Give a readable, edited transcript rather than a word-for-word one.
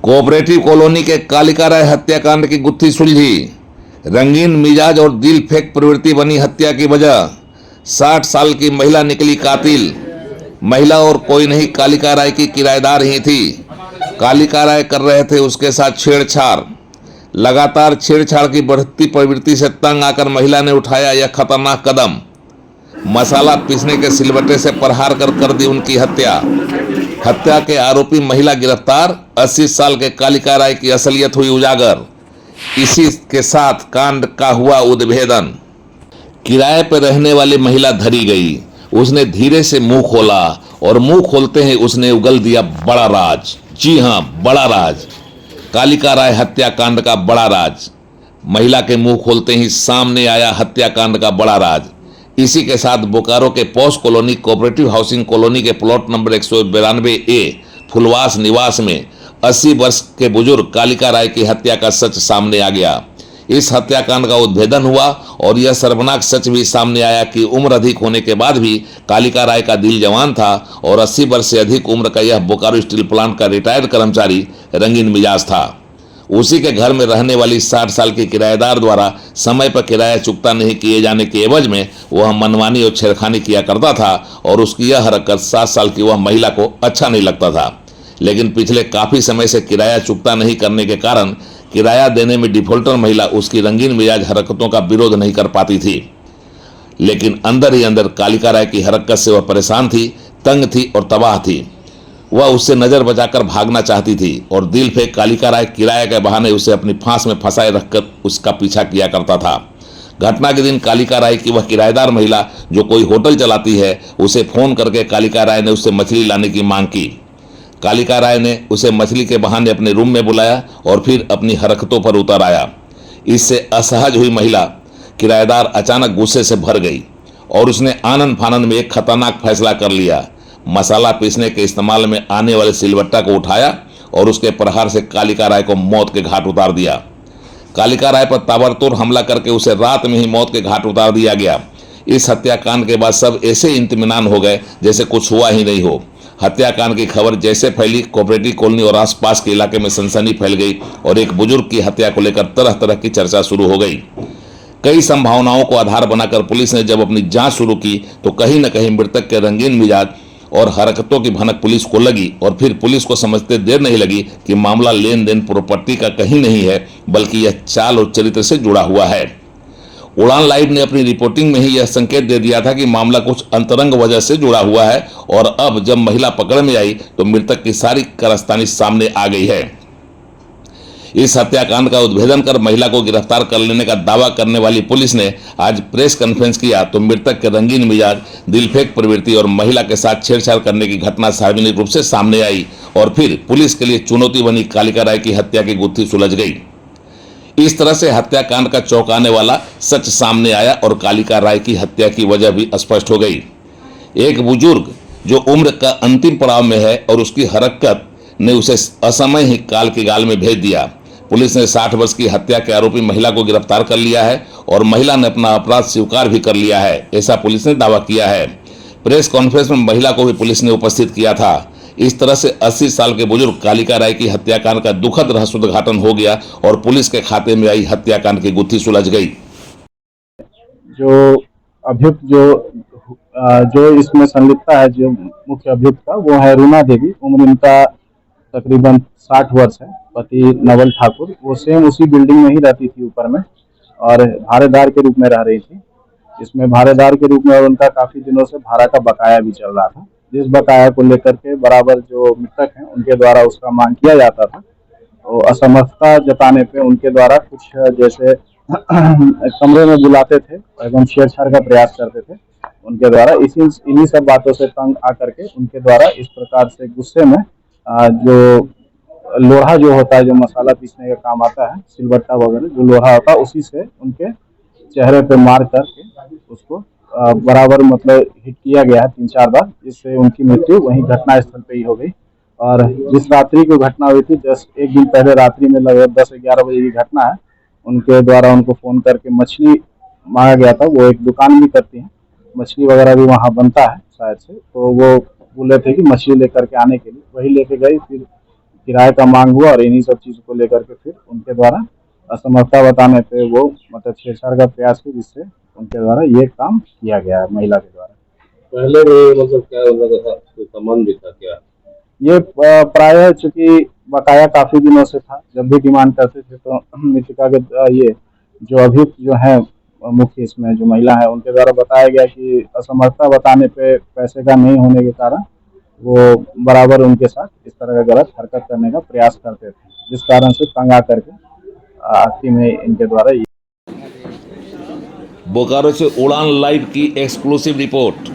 Cooperative colony के कालिका राय हत्याकांड की गुत्थी सुलझी। रंगीन मिजाज और दिल फेंक प्रवृत्ति बनी हत्या की वजह। 60 साल की महिला निकली कातिल। महिला और कोई नहीं, कालिका राय की किराएदार ही थी। कालिका राय कर रहे थे उसके साथ छेड़छाड़। लगातार छेड़छाड़ की बढ़ती प्रवृत्ति से तंग आकर महिला ने उठाया यह खतरनाक कदम। मसाला पीसने के सिलबट्टे से प्रहार कर दी उनकी हत्या। हत्या के आरोपी महिला गिरफ्तार। 80 साल के कालिका राय की असलियत हुई उजागर। इसी के साथ कांड का हुआ उद्भेदन। किराए पर रहने वाली महिला धरी गई। उसने धीरे से मुंह खोला और मुंह खोलते ही उसने उगल दिया बड़ा राज। जी हां, बड़ा राज। कालिका राय हत्याकांड का बड़ा राज। महिला के मुंह खोलते ही सामने आया हत्याकांड का बड़ा राज। इसी के साथ बोकारो के posh colony cooperative housing colony के प्लॉट नंबर 192A फुलवास निवास में 80 वर्ष के बुजुर्ग कालिका राय की हत्या का सच सामने आ गया। इस हत्याकांड का उद्भेदन हुआ और यह शर्मनाक सच भी सामने आया कि उम्र अधिक होने के बाद भी कालिका राय का दिल जवान था और 80 वर्ष से अधिक उम्र का यह बोकारो स्टील प्लांट का रिटायर्ड कर्मचारी रंगीन मिजाज था। उसी के घर में रहने वाली 60 साल के किराएदार द्वारा समय पर किराया चुकता नहीं किए जाने के एवज में वह मनमानी और छेड़खानी किया करता था और उसकी यह हरकत 60 साल की वह महिला को अच्छा नहीं लगता था। लेकिन पिछले काफी समय से किराया चुकता नहीं करने के कारण किराया देने में डिफॉल्टर महिला उसकी रंगीन मिजाज हरकतों का विरोध नहीं कर पाती थी। लेकिन अंदर ही अंदर कालिका राय की हरकत से वह परेशान थी, तंग थी और तबाह थी। वह उससे नजर बचाकर भागना चाहती थी और दिल फेंक कालिका राय किराए के बहाने उसे अपनी फांस में फंसाए रखकर उसका पीछा किया करता था। घटना के दिन कालिका राय की वह किराएदार महिला जो कोई होटल चलाती है, उसे फोन करके कालिका राय ने उससे मछली लाने की मांग की। कालिका राय ने उसे मछली के बहाने अपने रूम में बुलाया और फिर अपनी हरकतों पर उतर आया। इससे असहज हुई महिला किराएदार अचानक गुस्से से भर गई और उसने आनंद फानंद में एक खतरनाक फैसला कर लिया। मसाला पीसने के इस्तेमाल में आने वाले सिलबट्टा को उठाया और उसके प्रहार से कालिका राय को मौत के घाट उतार दिया। कालिका राय पर ताबड़तोड़ हमला करके उसे रात में ही मौत के घाट उतार दिया गया। इस हत्याकांड के बाद सब ऐसे इत्मीनान हो गए जैसे कुछ हुआ ही नहीं हो। हत्याकांड की खबर जैसे फैली, कोऑपरेटिव कॉलोनी और आसपास के इलाके में सनसनी फैल गई और एक बुजुर्ग की हत्या को लेकर तरह तरह की चर्चा शुरू हो गई। कई संभावनाओं को आधार बनाकर पुलिस ने जब अपनी जांच शुरू की तो कहीं न कहीं मृतक के रंगीन मिजाज और हरकतों की भनक पुलिस को लगी और फिर पुलिस को समझते देर नहीं लगी कि मामला लेन देन प्रॉपर्टी का कहीं नहीं है, बल्कि यह चाल और चरित्र से जुड़ा हुआ है। उड़ान लाइव ने अपनी रिपोर्टिंग में ही यह संकेत दे दिया था कि मामला कुछ अंतरंग वजह से जुड़ा हुआ है और अब जब महिला पकड़ में आई तो मृतक की सारी कारस्तानी सामने आ गई है। इस हत्याकांड का उद्भेदन कर महिला को गिरफ्तार कर लेने का दावा करने वाली पुलिस ने आज प्रेस कॉन्फ्रेंस किया तो मृतक के रंगीन मिजाज, दिलफेक प्रवृत्ति और महिला के साथ छेड़छाड़ करने की घटना सार्वजनिक रूप से सामने आई और फिर पुलिस के लिए चुनौती बनी कालिका राय की हत्या की गुत्थी सुलझ गई। इस तरह से हत्याकांड का चौंकाने वाला सच सामने आया और कालिका राय की हत्या की वजह भी स्पष्ट हो गई। एक बुजुर्ग जो उम्र का अंतिम पड़ाव में है और उसकी हरकत ने उसे असमय ही काल के गाल में भेज दिया। पुलिस ने 60 वर्ष की हत्या के आरोपी महिला को गिरफ्तार कर लिया है और महिला ने अपना अपराध स्वीकार भी कर लिया है, ऐसा पुलिस ने दावा किया है। प्रेस कॉन्फ्रेंस में महिला को भी पुलिस ने उपस्थित किया था। इस तरह से 80 साल के बुजुर्ग कालिका राय की हत्याकांड का दुखद रहस्योद्घाटन हो गया और पुलिस के खाते में आई हत्याकांड की गुत्थी सुलझ गई। जो अभियुक्त जो इसमें संलिप्तता है, जो मुख्य अभियुक्त था वो है रूना देवी। उम्र इनका तकरीबन 60 वर्ष है। पति नवल ठाकुर, वो सेम उसी बिल्डिंग में ही रहती थी ऊपर में और भाड़ेदार के रूप में रह रही थी। इसमें भाड़ेदार के रूप में उनका काफी दिनों से भाड़ा का बकाया भी चल रहा था, जिस बकाया को लेकर के बराबर जो मृतक हैं उनके द्वारा उसका मांग किया जाता था। तो असमर्थता जताने पे उनके द्वारा कुछ जैसे कमरे में बुलाते थे एवं छेड़छाड़ का प्रयास करते थे उनके द्वारा। इन्हीं सब बातों से तंग आकर के उनके द्वारा इस प्रकार से गुस्से में जो लोहा जो होता है, जो मसाला पीसने का काम आता है, सिलबट्टा वगैरह जो लोहा होता है, उसी से उनके चेहरे पे मार करके उसको बराबर मतलब हिट किया गया है 3-4 बार, जिससे उनकी मृत्यु वहीं घटना स्थल पे ही हो गई। और जिस रात्रि को घटना हुई थी, एक दिन पहले रात्रि में लगभग 10-11 बजे की घटना है। उनके द्वारा उनको फोन करके मछली मांगा गया था। वो एक दुकान भी करती हैं, मछली वगैरह भी वहाँ बनता है शायद से, तो वो बोले थे कि मछली लेकर के आने के लिए, वही लेके गई। फिर किराए का मांग हुआ और इन्हीं सब चीज़ को लेकर के फिर उनके द्वारा असमर्थता बताने पे वो मतलब छेड़छाड़ का प्रयास हुआ, जिससे उनके द्वारा ये काम किया गया है महिला के द्वारा। पहले भी मतलब क्या उनका था, कोई संबंध भी था क्या? ये प्रायः चूंकि बकाया काफी दिनों से था, जब भी डिमांड करते थे तो नितिका के ये जो अभियुक्त जो है मुख्य इसमें जो महिला है उनके द्वारा बताया गया कि असमर्थता बताने पे पैसे का नहीं होने के कारण वो बराबर उनके साथ इस तरह का गलत हरकत करने का प्रयास करते थे, जिस कारण से तंग आकर के आखिर में इनके द्वारा बोकारो से उड़ान लाइव की एक्सक्लूसिव रिपोर्ट।